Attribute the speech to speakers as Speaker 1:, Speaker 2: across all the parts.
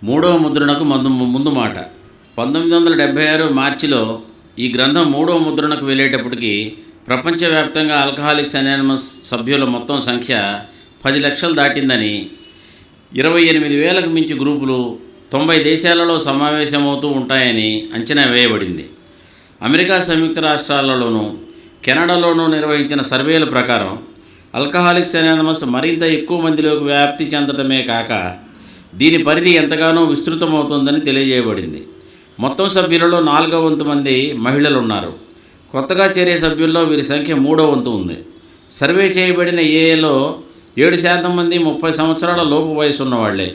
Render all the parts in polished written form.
Speaker 1: మూడవ ముద్రణకు ముందు మాట. 1976 మార్చిలో ఈ గ్రంథం మూడవ ముద్రణకు వెళ్ళేటప్పటికి ప్రపంచవ్యాప్తంగా ఆల్కహాలిక్స్ అనానిమస్ సభ్యుల మొత్తం సంఖ్య 10 లక్షలు దాటిందని, 28,000కు మించి గ్రూపులు 90 దేశాలలో సమావేశమవుతూ ఉంటాయని అంచనా వేయబడింది. అమెరికా సంయుక్త రాష్ట్రాలలోనూ కెనడాలోనూ నిర్వహించిన సర్వేల ప్రకారం ఆల్కహాలిక్స్ అనానిమస్ మరింత ఎక్కువ మందిలోకి వ్యాప్తి చెందడమే కాక దీని పరిధి ఎంతగానో విస్తృతమవుతుందని తెలియజేయబడింది. మొత్తం సభ్యులలో 4వ వంతు మంది మహిళలు ఉన్నారు. కొత్తగా చేరే సభ్యుల్లో వీరి సంఖ్య 3వ వంతు ఉంది. సర్వే చేయబడిన ఏఏలో 7% మంది 30 సంవత్సరాల లోపు వయసు ఉన్నవాళ్లే.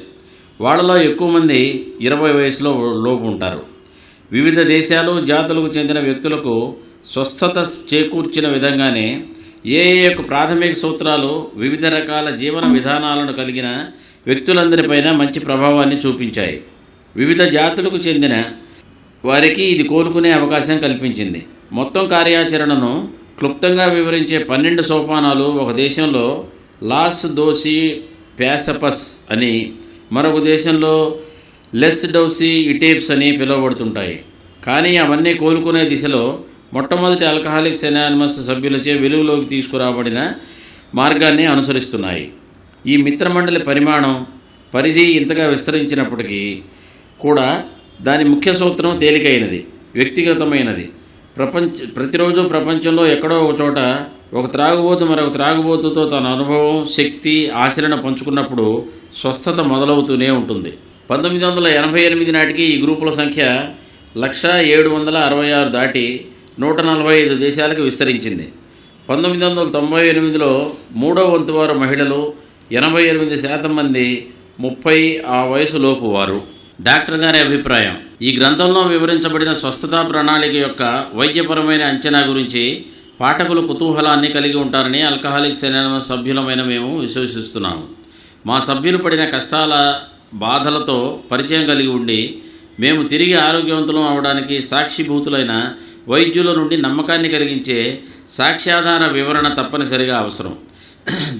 Speaker 1: వాళ్లలో ఎక్కువ మంది 20 వయసులో లోపు ఉంటారు. వివిధ దేశాలు, జాతులకు చెందిన వ్యక్తులకు స్వస్థత చేకూర్చిన విధంగానే ఏఏ యొక్క ప్రాథమిక సూత్రాలు వివిధ రకాల జీవన విధానాలను కలిగిన వ్యక్తులందరిపైన మంచి ప్రభావాన్ని చూపించాయి. వివిధ జాతులకు చెందిన వారికి ఇది కోలుకునే అవకాశం కల్పించింది. మొత్తం కార్యాచరణను క్లుప్తంగా వివరించే 12 సోపానాలు ఒక దేశంలో లాస్ దోసి ప్యాసపస్ అని, మరొక దేశంలో లెస్ డౌసి ఇటేప్స్ అని పిలువబడుతుంటాయి. కానీ అవన్నీ కోలుకునే దిశలో మొట్టమొదటి ఆల్కహాలిక్స్ అనానిమస్ సభ్యులచే వెలుగులోకి తీసుకురాబడిన మార్గాన్ని అనుసరిస్తున్నాయి. ఈ మిత్రమండలి పరిమాణం, పరిధి ఇంతగా విస్తరించినప్పటికీ కూడా దాని ముఖ్య సూత్రం తేలికైనది, వ్యక్తిగతమైనది. ప్రతిరోజు ప్రపంచంలో ఎక్కడో ఒక చోట ఒక త్రాగుబోతు మరొక త్రాగుబోతుతో తన అనుభవం, శక్తి, ఆశలను పంచుకున్నప్పుడు స్వస్థత మొదలవుతూనే ఉంటుంది. 1988 నాటికి ఈ గ్రూపుల సంఖ్య 1,766 దాటి 145 దేశాలకు విస్తరించింది. 1998లో 3వ వంతు వారు మహిళలు, 88% మంది 30 ఆ వయసులోపు వారు. డాక్టర్ గారి అభిప్రాయం. ఈ గ్రంథంలో వివరించబడిన స్వస్థతా ప్రణాళిక యొక్క వైద్యపరమైన అంచనా గురించి పాఠకులు కుతూహలాన్ని కలిగి ఉంటారని ఆల్కహాలిక్స్ అనానిమస్ సభ్యులమైన మేము విశ్వసిస్తున్నాము. మా సభ్యులు పడిన కష్టాల, బాధలతో పరిచయం కలిగి ఉండి మేము తిరిగి ఆరోగ్యవంతులం అవడానికి సాక్షిభూతులైన వైద్యుల నుండి నమ్మకాన్ని కలిగించే సాక్ష్యాధార వివరణ తప్పనిసరిగా అవసరం.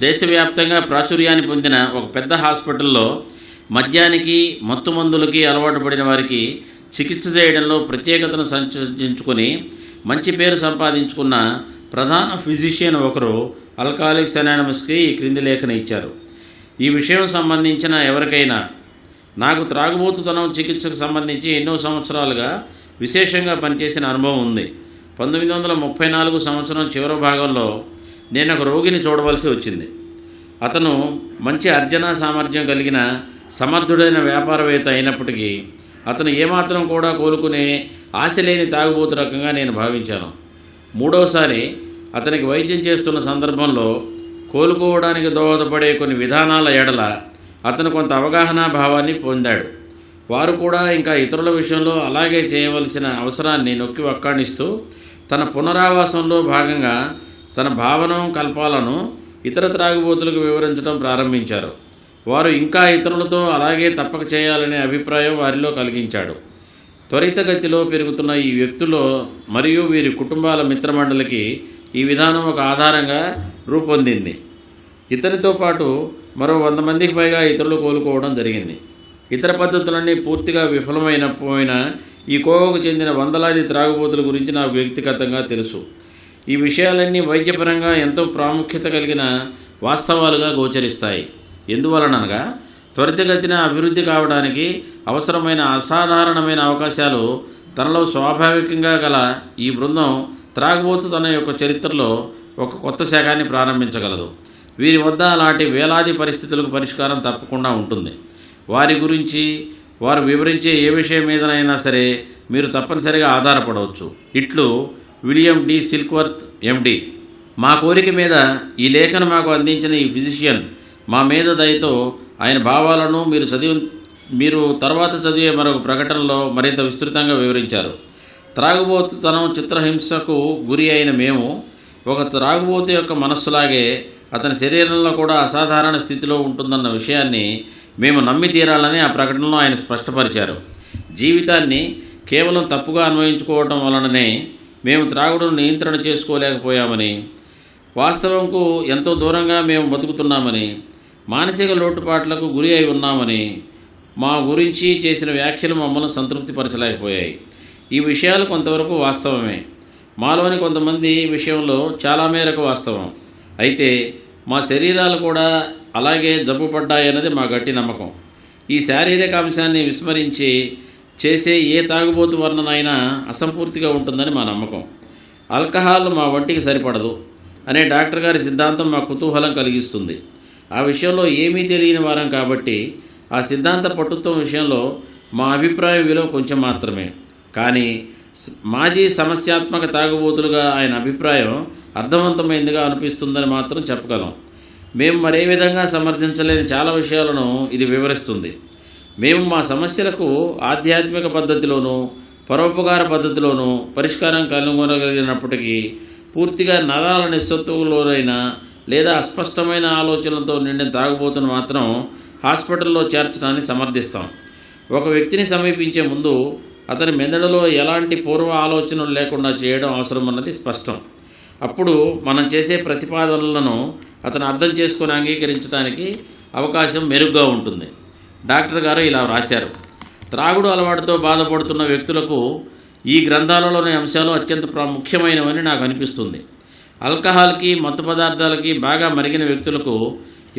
Speaker 1: దేశవ్యాప్తంగా ప్రాచుర్యాన్ని పొందిన ఒక పెద్ద హాస్పిటల్లో మద్యానికి, మత్తుమందులకి అలవాటు పడిన వారికి చికిత్స చేయడంలో ప్రత్యేకతను సంచరించుకొని మంచి పేరు సంపాదించుకున్న ప్రధాన ఫిజిషియన్ ఒకరు ఆల్కహాలిక్స్ అనానిమస్కి ఈ క్రింది లేఖను ఇచ్చారు. ఈ విషయం సంబంధించిన ఎవరికైనా నాకు త్రాగుబోతుతనం చికిత్సకు సంబంధించి ఎన్నో సంవత్సరాలుగా విశేషంగా పనిచేసిన అనుభవం ఉంది. 1934 సంవత్సరం చివరి భాగంలో నేను ఒక రోగిని చూడవలసి వచ్చింది. అతను మంచి అర్జనా సామర్థ్యం కలిగిన సమర్థుడైన వ్యాపారవేత్త అయినప్పటికీ అతను ఏమాత్రం కూడా కోలుకునే ఆశ లేని తాగుబోతు రకంగా నేను భావించాను. మూడవసారి అతనికి వైద్యం చేస్తున్న సందర్భంలో కోలుకోవడానికి దోహదపడే కొన్ని విధానాల ఎడల అతను కొంత అవగాహన భావాన్ని పొందాడు. వారు కూడా ఇంకా ఇతరుల విషయంలో అలాగే చేయవలసిన అవసరాన్ని నొక్కి వక్కాణిస్తూ తన పునరావాసంలో భాగంగా తన భావన, కల్పాలను ఇతర త్రాగుబోతులకు వివరించడం ప్రారంభించారు. వారు ఇంకా ఇతరులతో అలాగే తప్పక చేయాలనే అభిప్రాయం వారిలో కలిగించాడు. త్వరితగతిలో పెరుగుతున్న ఈ వ్యక్తుల్లో మరియు వీరి కుటుంబాల మిత్రమండలికి ఈ విధానం ఒక ఆధారంగా రూపొందింది. ఇతనితో పాటు మరో 100 మందికి పైగా ఇతరులు కోలుకోవడం జరిగింది. ఇతర పద్ధతులన్నీ పూర్తిగా విఫలమైపోయిన ఈ కోవకు చెందిన వందలాది త్రాగుబోతుల గురించి నాకు వ్యక్తిగతంగా తెలుసు. ఈ విషయాలన్నీ వైద్యపరంగా ఎంతో ప్రాముఖ్యత కలిగిన వాస్తవాలుగా గోచరిస్తాయి. ఎందువలనగా త్వరితగతిన అభివృద్ధి కావడానికి అవసరమైన అసాధారణమైన అవకాశాలు తనలో స్వాభావికంగా గల ఈ బృందం త్రాగుబోతు తన యొక్క చరిత్రలో ఒక కొత్త శాఖాన్ని ప్రారంభించగలదు. వీరి వద్ద అలాంటి వేలాది పరిస్థితులకు పరిష్కారం తప్పకుండా ఉంటుంది. వారి గురించి వారు వివరించే ఏ విషయం మీదనైనా సరే మీరు తప్పనిసరిగా ఆధారపడవచ్చు. ఇట్లు విలియం డి సిల్క్వర్త్ ఎండి. మా కోరిక మీద ఈ లేఖను మాకు అందించిన ఈ ఫిజిషియన్ మా మీద దయతో ఆయన భావాలను మీరు తర్వాత చదివే మరొక ప్రకటనలో మరింత విస్తృతంగా వివరించారు. త్రాగుబోతుతనం చిత్రహింసకు గురి అయిన మేము ఒక త్రాగుబోతు యొక్క మనస్సులాగే అతని శరీరంలో కూడా అసాధారణ స్థితిలో ఉంటుందన్న విషయాన్ని మేము నమ్మి తీరాలని ఆ ప్రకటనలో ఆయన స్పష్టపరిచారు. జీవితాన్ని కేవలం తప్పుగా అన్వయించుకోవటం వలననే మేము త్రాగుడును నియంత్రణ చేసుకోలేకపోయామని, వాస్తవంకు ఎంతో దూరంగా మేము బతుకుతున్నామని, మానసిక లోటుపాట్లకు గురి అయి ఉన్నామని, మా గురించి చేసిన వ్యాఖ్యలు మమ్మల్ని సంతృప్తిపరచలేకపోయాయి. ఈ విషయాలు కొంతవరకు వాస్తవమే. మాలోని కొంతమంది విషయంలో చాలా మేరకు వాస్తవం. అయితే మా శరీరాలు కూడా అలాగే జబ్బుపడ్డాయన్నది మా గట్టి నమ్మకం. ఈ శారీరక అంశాన్ని విస్మరించి చేసే ఏ తాగుబోతు వర్ణనైనా అసంపూర్తిగా ఉంటుందని మా నమ్మకం. ఆల్కహాల్ మా వంటికి సరిపడదు అనే డాక్టర్ గారి సిద్ధాంతం మా కుతూహలం కలిగిస్తుంది. ఆ విషయంలో ఏమీ తెలియని వారం కాబట్టి ఆ సిద్ధాంత పట్టుత్వం విషయంలో మా అభిప్రాయం విలువ కొంచెం మాత్రమే. కానీ మాజీ సమస్యాత్మక తాగుబోతులుగా ఆయన అభిప్రాయం అర్థవంతమైందిగా అనిపిస్తుందని మాత్రం చెప్పగలం. మేము మరే విధంగా సమర్థించలేని చాలా విషయాలను ఇది వివరిస్తుంది. మేము మా సమస్యలకు ఆధ్యాత్మిక పద్ధతిలోనూ పరోపకార పద్ధతిలోనూ పరిష్కారం కనుగొనగలిగినప్పటికీ పూర్తిగా నరాల నిస్సత్తులోనైన లేదా అస్పష్టమైన ఆలోచనలతో నిండిన తాగుబోతును మాత్రం హాస్పిటల్లో చేర్చడాన్ని సమర్థిస్తాం. ఒక వ్యక్తిని సమీపించే ముందు అతని మెదడులో ఎలాంటి పూర్వ ఆలోచనలు లేకుండా చేయడం అవసరమన్నది స్పష్టం. అప్పుడు మనం చేసే ప్రతిపాదనలను అతను అర్థం చేసుకొని అంగీకరించడానికి అవకాశం మెరుగ్గా ఉంటుంది. డాక్టర్ గారు ఇలా వ్రాశారు: త్రాగుడు అలవాటుతో బాధపడుతున్న వ్యక్తులకు ఈ గ్రంథాలలోని అంశాలు అత్యంత ముఖ్యమైనవని నాకు అనిపిస్తుంది. ఆల్కహాల్కి మత్తు పదార్థాలకి బాగా మరిగిన వ్యక్తులకు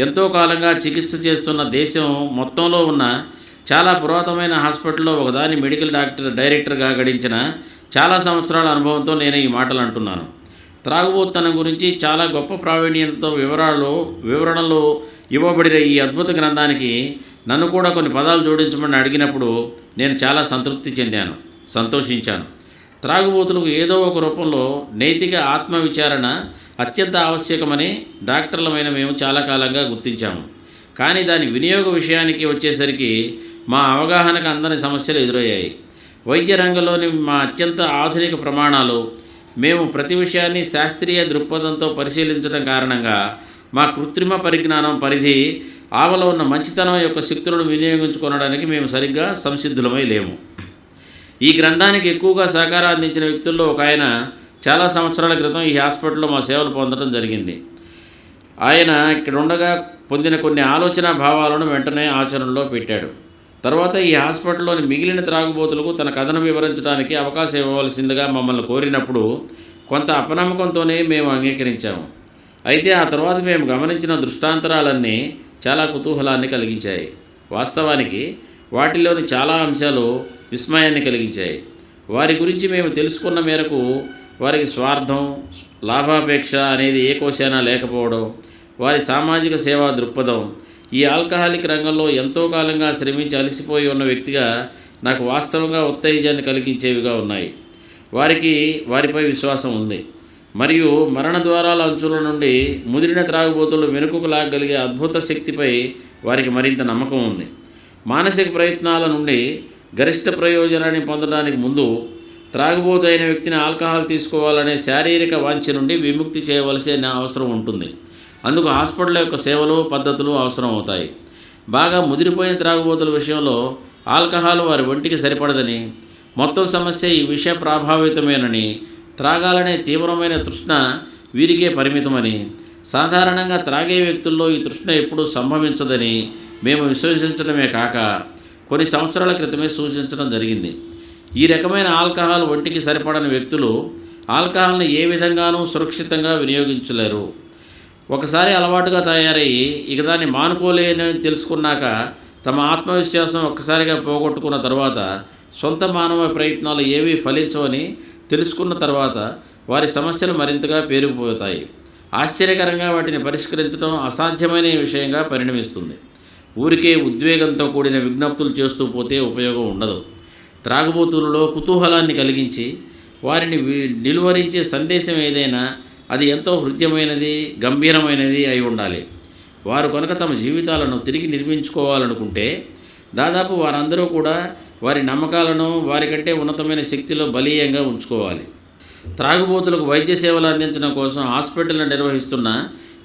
Speaker 1: ఎంతో కాలంగా చికిత్స చేస్తున్న దేశం మొత్తంలో ఉన్న చాలా పురాతనమైన హాస్పిటల్లో ఒకదాని మెడికల్ డైరెక్టర్గా గడించిన చాలా సంవత్సరాల అనుభవంతో నేను ఈ మాటలు అంటున్నాను. త్రాగుబోతుతనం గురించి చాలా గొప్ప ప్రావీణ్యంతో వివరణలు ఇవ్వబడిన ఈ అద్భుత గ్రంథానికి నన్ను కూడా కొన్ని పదాలు జోడించమని అడిగినప్పుడు నేను చాలా సంతోషించాను. త్రాగుబోతులకు ఏదో ఒక రూపంలో నైతిక ఆత్మవిచారణ అత్యంత ఆవశ్యకమని డాక్టర్లమైన మేము చాలా కాలంగా గుర్తించాము. కానీ దాని వినియోగ విషయానికి వచ్చేసరికి మా అవగాహనకు అందని సమస్యలు ఎదురయ్యాయి. వైద్య రంగంలోని మా అత్యంత ఆధునిక ప్రమాణాలు, మేము ప్రతి విషయాన్ని శాస్త్రీయ దృక్పథంతో పరిశీలించడం కారణంగా మా కృత్రిమ పరిజ్ఞానం పరిధి ఆవలో ఉన్న మంచితనం యొక్క శక్తులను వినియోగించుకోవడానికి మేము సరిగ్గా సంసిద్ధులమై లేము. ఈ గ్రంథానికి ఎక్కువగా సహకారం అందించిన వ్యక్తుల్లో ఒక ఆయన చాలా సంవత్సరాల క్రితం ఈ హాస్పిటల్లో మా సేవలు పొందడం జరిగింది. ఆయన ఇక్కడ ఉండగా పొందిన కొన్ని ఆలోచన భావాలను వెంటనే ఆచరణలో పెట్టాడు. తర్వాత ఈ హాస్పిటల్లోని మిగిలిన త్రాగుబోతులకు తన కథను వివరించడానికి అవకాశం ఇవ్వవలసిందిగా మమ్మల్ని కోరినప్పుడు కొంత అపనమ్మకంతోనే మేము అంగీకరించాము. అయితే ఆ తర్వాత మేము గమనించిన దృష్టాంతరాలన్నీ చాలా కుతూహలాన్ని కలిగించాయి. వాస్తవానికి వాటిలోని చాలా అంశాలు విస్మయాన్ని కలిగించాయి. వారి గురించి మేము తెలుసుకున్న మేరకు వారికి స్వార్థం, లాభాపేక్ష అనేది ఏ కోశాన లేకపోవడం, వారి సామాజిక సేవా దృక్పథం ఈ ఆల్కహాలిక్ రంగంలో ఎంతో కాలంగా శ్రమించి అలసిపోయి ఉన్న వ్యక్తిగా నాకు వాస్తవంగా ఉత్తేజాన్ని కలిగించేవిగా ఉన్నాయి. వారిపై విశ్వాసం ఉంది. మరియు మరణ ద్వారాల అంచుల నుండి ముదిరిన త్రాగుబోతులు వెనుకకు లాగగలిగే అద్భుత శక్తిపై వారికి మరింత నమ్మకం ఉంది. మానసిక ప్రయత్నాల నుండి గరిష్ట ప్రయోజనాన్ని పొందడానికి ముందు త్రాగుబోతు అయిన వ్యక్తిని ఆల్కహాల్ తీసుకోవాలనే శారీరక వాంఛ నుండి విముక్తి చేయవలసిన అవసరం ఉంటుంది. అందుకు హాస్పిటల్ యొక్క సేవలు, పద్ధతులు అవసరం అవుతాయి. బాగా ముదిరిపోయిన త్రాగుబోతుల విషయంలో ఆల్కహాల్ వారి ఒంటికి సరిపడదని, మొత్తం సమస్య ఈ విషయ ప్రభావితమేనని, త్రాగాలనే తీవ్రమైన తృష్ణ వీరికే పరిమితమని, సాధారణంగా త్రాగే వ్యక్తుల్లో ఈ తృష్ణ ఎప్పుడూ సంభవించదని మేము విశ్వసించడమే కాక కొన్ని సంవత్సరాల క్రితమే సూచించడం జరిగింది. ఈ రకమైన ఆల్కహాల్ ఒంటికి సరిపడని వ్యక్తులు ఆల్కహాల్ని ఏ విధంగానూ సురక్షితంగా వినియోగించలేరు. ఒకసారి అలవాటుగా తయారయ్యి ఇక దాన్ని మానుకోలేని తెలుసుకున్నాక తమ ఆత్మవిశ్వాసం ఒక్కసారిగా పోగొట్టుకున్న తర్వాత సొంత మానవ ప్రయత్నాలు ఏవీ ఫలించవని తెలుసుకున్న తర్వాత వారి సమస్యలు మరింతగా పేరుకుపోతాయి. ఆశ్చర్యకరంగా వాటిని పరిష్కరించడం అసాధ్యమైన విషయంగా పరిణమిస్తుంది. ఊరికే ఉద్వేగంతో కూడిన విజ్ఞప్తులు చేస్తూ పోతే ఉపయోగం ఉండదు. త్రాగుబోతులలో కుతూహలాన్ని కలిగించి వారిని నిలువరించే సందేశం ఏదైనా అది ఎంతో హృద్యమైనది, గంభీరమైనది అయి ఉండాలి. వారు కనుక తమ జీవితాలను తిరిగి నిర్మించుకోవాలనుకుంటే దాదాపు వారందరూ కూడా వారి నమ్మకాలను వారికంటే ఉన్నతమైన శక్తిలో బలీయంగా ఉంచుకోవాలి. త్రాగుబోతులకు వైద్య సేవలు అందించడం కోసం హాస్పిటల్ను నిర్వహిస్తున్న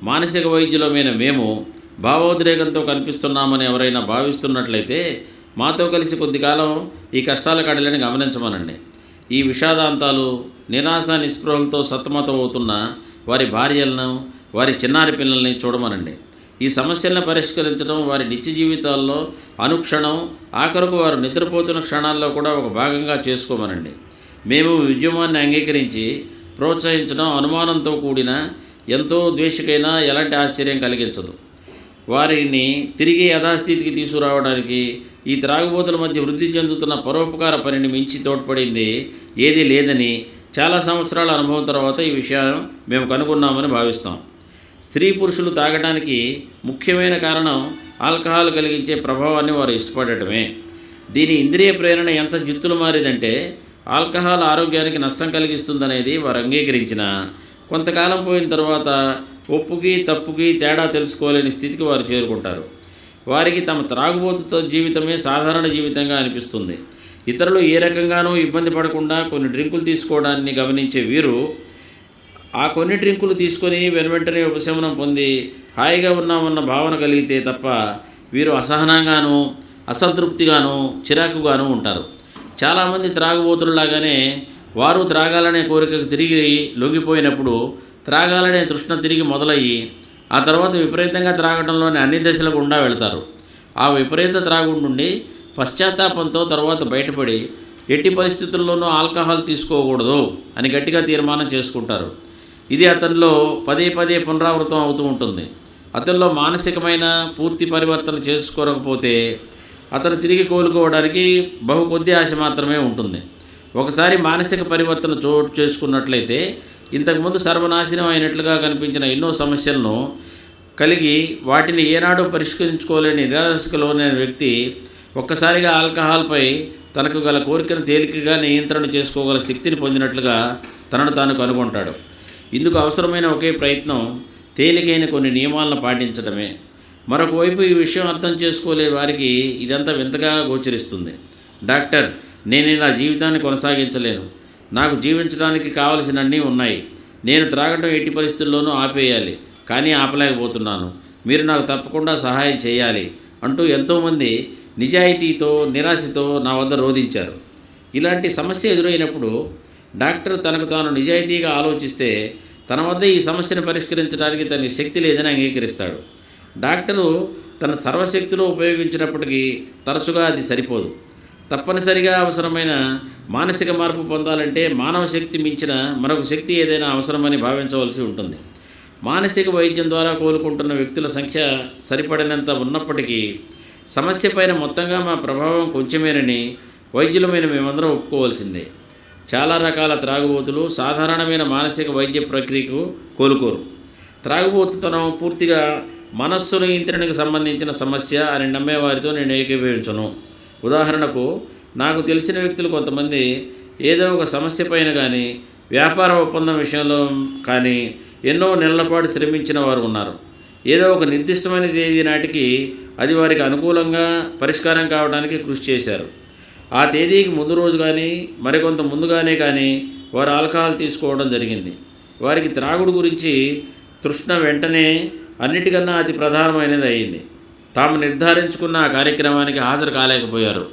Speaker 1: మానసిక వైద్యులమైన మేము భావోద్రేకంతో కనిపిస్తున్నామని ఎవరైనా భావిస్తున్నట్లయితే మాతో కలిసి కొద్దికాలం ఈ కష్టాల కడలని గమనించమనండి. ఈ విషాదాంతాలు, నిరాశ నిస్పృహలతో సతమతమవుతున్న వారి భార్యలను, వారి చిన్నారి పిల్లల్ని చూడమనండి. ఈ సమస్యలను పరిష్కరించడం వారి నిత్య జీవితాల్లో అనుక్షణం, ఆఖరకు వారు నిద్రపోతున్న క్షణాల్లో కూడా ఒక భాగంగా చేసుకోమనండి. మేము ఈ ఉద్యమాన్ని అంగీకరించి ప్రోత్సహించడం అనుమానంతో కూడిన ఎంతో ద్వేషకైనా ఎలాంటి ఆశ్చర్యం కలిగించదు. వారిని తిరిగి యథాస్థితికి తీసుకురావడానికి ఈ త్రాగుబోతుల మధ్య వృద్ధి చెందుతున్న పరోపకార పనిని మించి తోడ్పడింది ఏదీ లేదని చాలా సంవత్సరాల అనుభవం తర్వాత ఈ విషయం మేము కనుగొన్నామని భావిస్తాం. స్త్రీ పురుషులు తాగడానికి ముఖ్యమైన కారణం ఆల్కహాల్ కలిగించే ప్రభావాన్ని వారు ఇష్టపడటమే. దీని ఇంద్రియ ప్రేరణ ఎంత జిత్తులు మారిదంటే ఆల్కహాల్ ఆరోగ్యానికి నష్టం కలిగిస్తుందనేది వారు అంగీకరించిన కొంతకాలం పోయిన తర్వాత ఒప్పుకి తప్పుకి తేడా తెలుసుకోలేని స్థితికి వారు చేరుకుంటారు. వారికి తమ త్రాగుబోతుతో జీవితమే సాధారణ జీవితంగా అనిపిస్తుంది. ఇతరులు ఏ రకంగానూ ఇబ్బంది పడకుండా కొన్ని డ్రింకులు తీసుకోవడాన్ని గమనించే వీరు ఆ కొన్ని డ్రింకులు తీసుకొని వెనువెంటనే ఉపశమనం పొంది హాయిగా ఉన్నామన్న భావన కలిగితే తప్ప వీరు అసహనంగానూ, అసంతృప్తిగానూ, చిరాకుగానూ ఉంటారు. చాలామంది త్రాగుబోతులలాగానే వారు త్రాగాలనే కోరికకు తిరిగి లొంగిపోయినప్పుడు త్రాగాలనే తృష్ణ తిరిగి మొదలయ్యి ఆ తర్వాత విపరీతంగా త్రాగడంలోని అన్ని దశల గుండా వెళతారు. ఆ విపరీత త్రాగుడు నుండి పశ్చాత్తాపంతో తర్వాత బయటపడి ఎట్టి పరిస్థితుల్లోనూ ఆల్కహాల్ తీసుకోకూడదు అని గట్టిగా తీర్మానం చేసుకుంటారు. ఇది అతనిలో పదే పదే పునరావృతం అవుతూ ఉంటుంది. అతనిలో మానసికమైన పూర్తి పరివర్తన చేసుకోకపోతే అతను తిరిగి కోలుకోవడానికి బహు కొద్ది ఆశ మాత్రమే ఉంటుంది. ఒకసారి మానసిక పరివర్తన చోటు చేసుకున్నట్లయితే ఇంతకుముందు సర్వనాశనం అయినట్లుగా కనిపించిన ఎన్నో సమస్యలను కలిగి వాటిని ఏనాడూ పరిష్కరించుకోలేని నిరాశకు లోనైన వ్యక్తి ఒక్కసారిగా ఆల్కహాల్పై తనకు గల కోరికను తేలికగా నియంత్రణ చేసుకోగల శక్తిని పొందినట్లుగా తనను తాను కనుగొంటాడు. ఇందుకు అవసరమైన ఒకే ప్రయత్నం తేలికైన కొన్ని నియమాలను పాటించడమే. మరొక వైపు ఈ విషయం అర్థం చేసుకోలే వారికి ఇదంతా వింతగా గోచరిస్తుంది. డాక్టర్, నేను నా జీవితాన్ని కొనసాగించలేను. నాకు జీవించడానికి కావలసినన్నీ ఉన్నాయి. నేను త్రాగటం ఎట్టి పరిస్థితుల్లోనూ ఆపేయాలి, కానీ ఆపలేకపోతున్నాను. మీరు నాకు తప్పకుండా సహాయం చేయాలి అంటూ ఎంతోమంది నిజాయితీతో, నిరాశతో నా వద్ద రోధించారు. ఇలాంటి సమస్య ఎదురైనప్పుడు డాక్టర్ తనకు తాను నిజాయితీగా ఆలోచిస్తే తన వద్ద ఈ సమస్యను పరిష్కరించడానికి తనకి శక్తి లేదని అంగీకరిస్తాడు. డాక్టరు తన సర్వశక్తిలో ఉపయోగించినప్పటికీ తరచుగా అది సరిపోదు. తప్పనిసరిగా అవసరమైన మానసిక మార్పు పొందాలంటే మానవ శక్తి మించిన మరొక శక్తి ఏదైనా అవసరమని భావించవలసి ఉంటుంది. మానసిక వైద్యం ద్వారా కోలుకుంటున్న వ్యక్తుల సంఖ్య సరిపడినంత ఉన్నప్పటికీ సమస్య పైన మొత్తంగా మా ప్రభావం కొంచెమేనని వైద్యులమైన మేమందరం ఒప్పుకోవాల్సిందే. చాలా రకాల త్రాగుబోతులు సాధారణమైన మానసిక వైద్య ప్రక్రియకు కోలుకోరు. త్రాగుబోతుతనం పూర్తిగా మనస్సు నియంత్రణకు సంబంధించిన సమస్య అని నమ్మేవారితో నేను ఏకీభవించను. ఉదాహరణకు, నాకు తెలిసిన వ్యక్తులు కొంతమంది ఏదో ఒక సమస్య పైన కానీ వ్యాపార ఒప్పందం విషయంలో కానీ ఎన్నో నెలల పాటు శ్రమించిన వారు ఉన్నారు. ఏదో ఒక నిర్దిష్టమైన తేదీ నాటికి అది వారికి అనుకూలంగా పరిష్కారం కావడానికి కృషి చేశారు. ఆ తేదీకి ముందు రోజు కానీ మరికొంత ముందుగానే కానీ వారు ఆల్కహాల్ తీసుకోవడం జరిగింది. వారికి త్రాగుడు గురించి తృష్ణ వెంటనే అన్నిటికన్నా అతి ప్రధానమైనది అయింది. తాము నిర్ధారించుకున్న ఆ కార్యక్రమానికి హాజరు కాలేకపోయారు.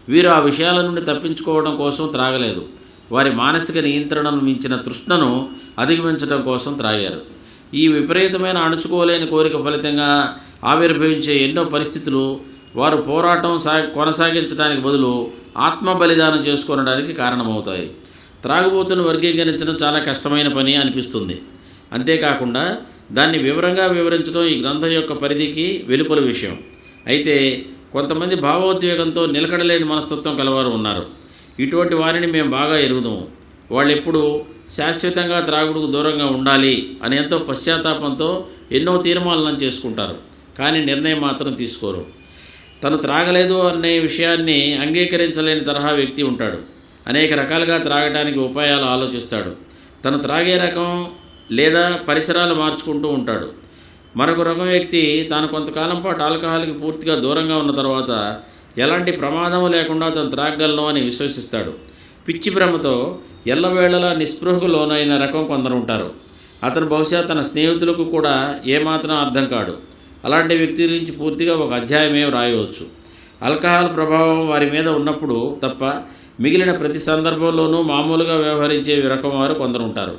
Speaker 1: వీరు ఆ విషయాల నుండి తప్పించుకోవడం కోసం త్రాగలేదు. వారి మానసిక నియంత్రణను మించిన తృష్ణను అధిగమించడం కోసం త్రాగారు. ఈ విపరీతమైన అణుచుకోలేని కోరిక ఫలితంగా ఆవిర్భవించే ఎన్నో పరిస్థితులు వారు పోరాటం కొనసాగించడానికి బదులు ఆత్మ బలిదానం చేసుకోవడానికి కారణమవుతాయి. త్రాగుబోతును వర్గీకరించడం చాలా కష్టమైన పని అనిపిస్తుంది. అంతేకాకుండా దాన్ని వివరంగా వివరించడం ఈ గ్రంథం యొక్క పరిధికి వెలుపల విషయం. అయితే కొంతమంది భావోద్వేగంతో నిలకడలేని మనస్తత్వం కలవారు ఉన్నారు. ఇటువంటి వారిని మేము బాగా ఎరుగుదాము. వాళ్ళు ఎప్పుడు శాశ్వతంగా త్రాగుడుకు దూరంగా ఉండాలి అని ఎంతో పశ్చాత్తాపంతో ఎన్నో తీర్మానాలను చేసుకుంటారు, కానీ నిర్ణయం మాత్రం తీసుకోరు. తను త్రాగలేదు అనే విషయాన్ని అంగీకరించలేని తరహా వ్యక్తి ఉంటాడు. అనేక రకాలుగా త్రాగడానికి ఉపాయాలు ఆలోచిస్తాడు. తను త్రాగే రకం లేదా పరిసరాలు మార్చుకుంటూ ఉంటాడు. మరొక రకం వ్యక్తి తాను కొంతకాలం పాటు ఆల్కహాల్కి పూర్తిగా దూరంగా ఉన్న తర్వాత ఎలాంటి ప్రమాదం లేకుండా తను త్రాగలను అని విశ్వసిస్తాడు. పిచ్చి భ్రమతో ఎల్లవేళలా నిస్పృహకు లోనైన రకం కొందరు ఉంటారు. అతను బహుశా తన స్నేహితులకు కూడా ఏమాత్రం అర్థం కాడు. అలాంటి వ్యక్తి గురించి పూర్తిగా ఒక అధ్యాయమే రాయవచ్చు. ఆల్కహాల్ ప్రభావం వారి మీద ఉన్నప్పుడు తప్ప మిగిలిన ప్రతి సందర్భంలోనూ మామూలుగా వ్యవహరించే రకం వారు కొందరు ఉంటారు.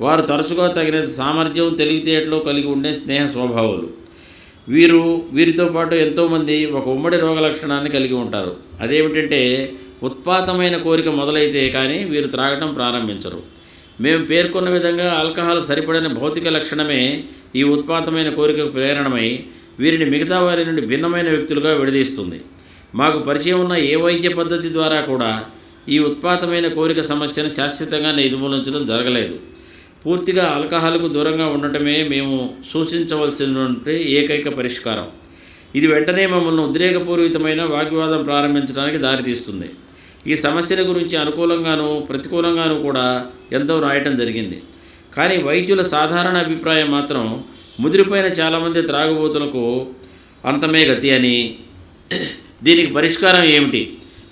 Speaker 1: వారు తరచుగా తగినంత సామర్థ్యం, తెలివితేటలు కలిగి ఉండే స్నేహ స్వభావాలు. వీరితో పాటు ఎంతోమంది ఒక ఉమ్మడి రోగ లక్షణాన్ని కలిగి ఉంటారు. అదేమిటంటే ఉత్పాతమైన కోరిక మొదలైతే కానీ వీరు త్రాగటం ప్రారంభించరు. మేము పేర్కొన్న విధంగా ఆల్కహాల్ సరిపడని భౌతిక లక్షణమే ఈ ఉత్పాతమైన కోరికకు ప్రేరణమై వీరిని మిగతా వారి నుండి భిన్నమైన వ్యక్తులుగా విడదీస్తుంది. మాకు పరిచయం ఉన్న ఏ వైద్య పద్ధతి ద్వారా కూడా ఈ ఉత్పాతమైన కోరిక సమస్యను శాశ్వతంగా నిర్మూలించడం జరగలేదు. పూర్తిగా ఆల్కహాల్కు దూరంగా ఉండటమే మేము సూచించవలసినటువంటి ఏకైక పరిష్కారం. ఇది వెంటనే మమ్మల్ని ఉద్రేకపూరితమైన వాగ్వివాదం ప్రారంభించడానికి దారితీస్తుంది. ఈ సమస్యల గురించి అనుకూలంగానూ ప్రతికూలంగానూ కూడా ఎంతో రాయటం జరిగింది. కానీ వైద్యుల సాధారణ అభిప్రాయం మాత్రం ముదిరిపోయిన చాలామంది త్రాగుబోతులకు అంతమే గతి అని. దీనికి పరిష్కారం ఏమిటి?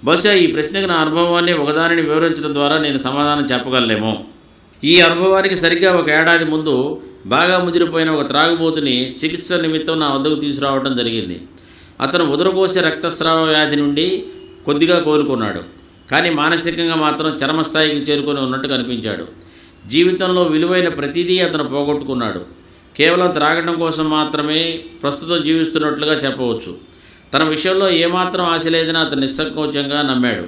Speaker 1: బహుశా ఈ ప్రశ్నకు నా అనుభవాన్ని ఒకదానిని వివరించడం ద్వారా నేను సమాధానం చెప్పగలనేమో. ఈ అనుభవానికి సరిగ్గా 1 ఏడాది ముందు బాగా ముదిరిపోయిన ఒక త్రాగుబోతుని చికిత్స నిమిత్తం నా వద్దకు తీసుకురావడం జరిగింది. అతను ఉదరకోశ రక్తస్రావ వ్యాధి నుండి కొద్దిగా కోలుకున్నాడు. కానీ మానసికంగా మాత్రం చరమస్థాయికి చేరుకొని ఉన్నట్టు కనిపించాడు. జీవితంలో విలువైన ప్రతిదీ అతను పోగొట్టుకున్నాడు. కేవలం త్రాగటం కోసం మాత్రమే ప్రస్తుతం జీవిస్తున్నట్లుగా చెప్పవచ్చు. తన విషయంలో ఏమాత్రం ఆశ లేదని అతను నిస్సంకోచంగా నమ్మాడు,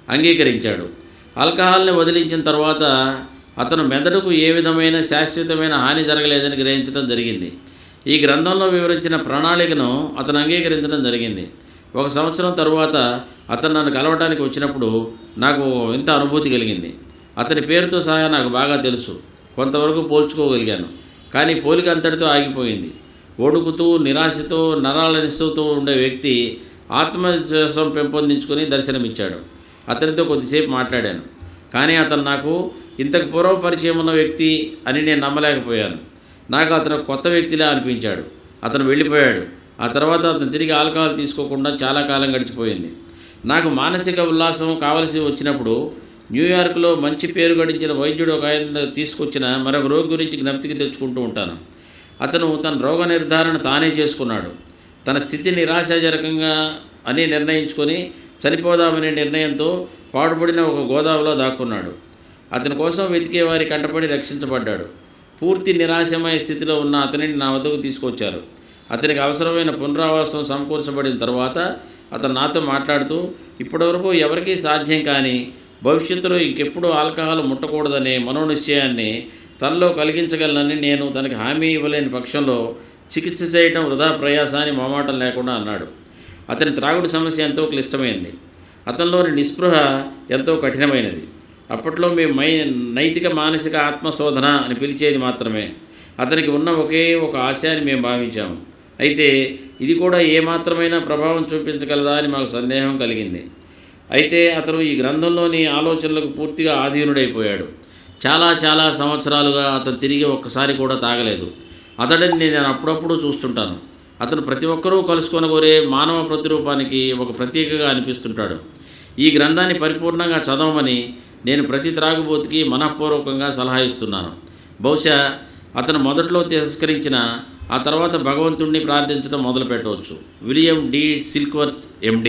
Speaker 1: అంగీకరించాడు. ఆల్కహాల్ని వదిలించిన తర్వాత అతను మెదడుకు ఏ విధమైన శాశ్వతమైన హాని జరగలేదని గ్రహించడం జరిగింది. ఈ గ్రంథంలో వివరించిన ప్రణాళికను అతను అంగీకరించడం జరిగింది. 1 సంవత్సరం తరువాత అతను నన్ను కలవటానికి వచ్చినప్పుడు నాకు ఇంత అనుభూతి కలిగింది. అతని పేరుతో సహా నాకు బాగా తెలుసు. కొంతవరకు పోల్చుకోగలిగాను. కానీ పోలిక అంతటితో ఆగిపోయింది. వణుకుతూ నిరాశతో నరాలనిస్తూ ఉండే వ్యక్తి ఆత్మవిశ్వాసం పెంపొందించుకొని దర్శనమిచ్చాడు. అతనితో కొద్దిసేపు మాట్లాడాను. కానీ అతను నాకు ఇంతకు పూర్వం పరిచయం ఉన్న వ్యక్తి అని నేను నమ్మలేకపోయాను. నాకు అతను కొత్త వ్యక్తిలా అనిపించాడు. అతను వెళ్ళిపోయాడు. ఆ తర్వాత అతను తిరిగి ఆల్కహాల్ తీసుకోకుండా చాలా కాలం గడిచిపోయింది. నాకు మానసిక ఉల్లాసం కావలసి వచ్చినప్పుడు న్యూయార్క్లో మంచి పేరు గడించిన వైద్యుడు ఒక ఆయన తీసుకొచ్చిన మరొక రోగి గురించి జ్ఞప్తికి తెచ్చుకుంటూ ఉంటాను. అతను తన రోగ నిర్ధారణ తానే చేసుకున్నాడు. తన స్థితి నిరాశాజనకంగా అని నిర్ణయించుకొని చనిపోదామనే నిర్ణయంతో పాడుపడిన ఒక గోదావరిలో దాక్కున్నాడు. అతని కోసం వెతికే వారి కంటపడి రక్షించబడ్డాడు. పూర్తి నిరాశమయ స్థితిలో ఉన్న అతనిని నా వద్దకు తీసుకొచ్చారు. అతనికి అవసరమైన పునరావాసం సమకూర్చబడిన తర్వాత అతను నాతో మాట్లాడుతూ ఇప్పటివరకు ఎవరికీ సాధ్యం కానీ భవిష్యత్తులో ఇంకెప్పుడు ఆల్కహాల్ ముట్టకూడదనే మనోనిశ్చయాన్ని తనలో కలిగించగలనని నేను తనకి హామీ ఇవ్వలేని పక్షంలో చికిత్స చేయడం వృధా ప్రయాసాన్ని మొహమాటం లేకుండా అన్నాడు. అతని త్రాగుడు సమస్య ఎంతో క్లిష్టమైంది. అతనిలోని నిస్పృహ ఎంతో కఠినమైనది. అప్పట్లో మేము నైతిక మానసిక ఆత్మశోధన అని పిలిచేది మాత్రమే. అతనికి ఉన్న ఒకే ఒక ఆశ అని మేము భావించాము. అయితే ఇది కూడా ఏమాత్రమైనా ప్రభావం చూపించగలదా అని మాకు సందేహం కలిగింది. అయితే అతను ఈ గ్రంథంలోని ఆలోచనలకు పూర్తిగా ఆధీనుడైపోయాడు. చాలా సంవత్సరాలుగా అతను తిరిగి ఒక్కసారి కూడా తాగలేదు. అతడిని నేను అప్పుడప్పుడు చూస్తుంటాను. అతను ప్రతి ఒక్కరూ కలుసుకొనగోరే మానవ ప్రతిరూపానికి ఒక ప్రత్యేకగా అనిపిస్తుంటాడు. ఈ గ్రంథాన్ని పరిపూర్ణంగా చదవమని నేను ప్రతి త్రాగుబోతుకి మనఃపూర్వకంగా సలహా ఇస్తున్నాను. బహుశా అతను మొదట్లో తిరస్కరించిన ఆ తర్వాత భగవంతుణ్ణి ప్రార్థించడం మొదలుపెట్టవచ్చు. William D Silkworth, MD.